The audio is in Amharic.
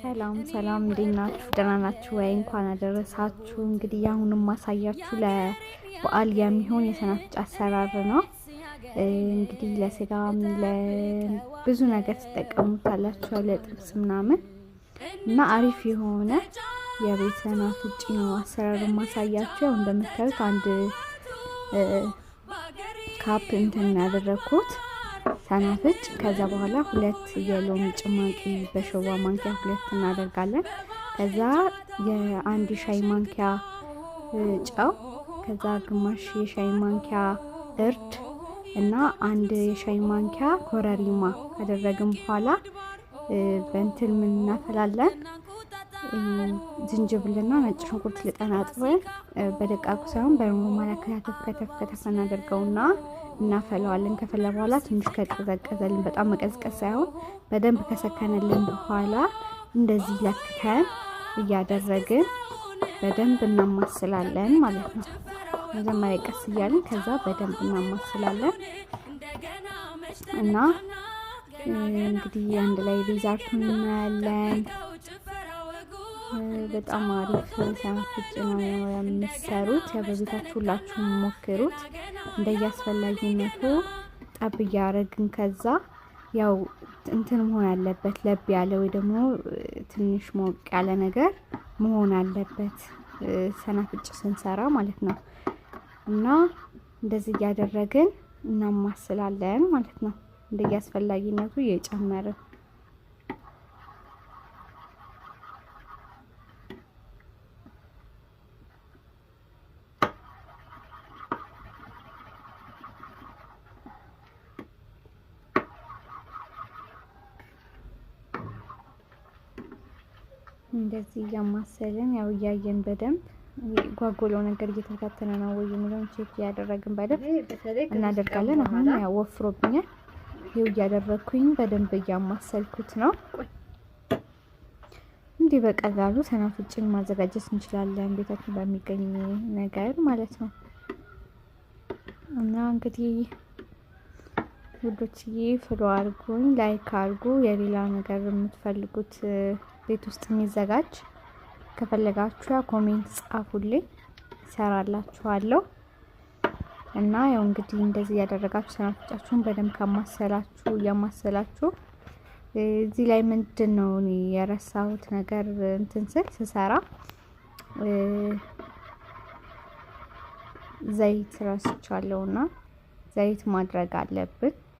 ሰላም ሰላም፣ እንዴት ናችሁ? ደህና ናችሁ ወይ? እንኳን አደረሳችሁ። እንግዲህ አሁንም ማሳያችሁ ለበዓል የሚሆን የሰናፍጭ አሰራር ነው። እንግዲህ ለስጋም ለብዙ ነገር ትጠቀሙታላችሁ፣ ለጥብስ ምናምን እና አሪፍ የሆነ የቤት ሰናፍጭ ነው አሰራሩ ማሳያችሁ። ያው እንደምታዩት አንድ ካፕ እንትን ያደረኩት ሰናፍጭ፣ ከዛ በኋላ 2 የሎሚ ጭማቂ በሾርባ ማንኪያ 2 እናደርጋለን። ከዛ የአንድ ሻይ ማንኪያ ጨው፣ ከዛ ግማሽ የሻይ ማንኪያ እርድ እና 1 የሻይ ማንኪያ ኮረሪማ ካደረግን በኋላ በእንትን ምን እናፈላለን፣ ዝንጅብልና ነጭ ሽንኩርት ልጠን አጥበን በደቃቁ ሳይሆን በኖርማል ከተፍ እናደርገውና እናፈላዋለን። ከፈላ በኋላ ትንሽ ከቀዘቀዘልን፣ በጣም መቀዝቀዝ ሳይሆን በደንብ ከሰከነልን በኋላ እንደዚህ ለክተን እያደረግን በደንብ እናማስላለን ማለት ነው። መጀመሪያ ቀስ እያልን ከዛ በደንብ እናማስላለን እና እንግዲህ አንድ ላይ ሪዛልቱን እናያለን። በጣም አሪፍ ሰናፍጭ ነው የምትሰሩት። በቤታችሁ ሁላችሁም ሞክሩት እንደያስፈላጊነቱ ጠብ እያደረግን። ከዛ ያው እንትን መሆን አለበት፣ ለብ ያለ ወይ ደግሞ ትንሽ ሞቅ ያለ ነገር መሆን አለበት ሰናፍጭ ስንሰራ ማለት ነው። እና እንደዚህ እያደረግን እናማስላለን ማለት ነው፣ እንደያስፈላጊነቱ እየጨመርን። እንደዚህ እያማሰልን ያው እያየን በደንብ ጓጎለው ነገር እየተከታተለ ነው ወይ የሚለውን ቼክ እያደረግን በደንብ እናደርጋለን። አሁን ያው ወፍሮብኛል፣ ይኸው እያደረግኩኝ በደንብ እያማሰልኩት ነው። እንዲህ በቀላሉ ሰናፍጭን ማዘጋጀት እንችላለን ቤታችን በሚገኝ ነገር ማለት ነው። እና እንግዲህ ውዶችዬ ፍሎ አድርጉኝ፣ ላይክ አድርጉ። የሌላ ነገር የምትፈልጉት ቤት ውስጥ የሚዘጋጅ ከፈለጋችሁ ኮሜንት ጻፉልኝ፣ እሰራላችኋለሁ። እና ያው እንግዲህ እንደዚህ ያደረጋችሁ ሰናፍጫችሁን በደንብ ካማሰላችሁ እያማሰላችሁ እዚህ ላይ ምንድነው እኔ የረሳሁት ነገር እንትን ስሰራ ዘይት ረስቻለሁና ዘይት ማድረግ አለብን።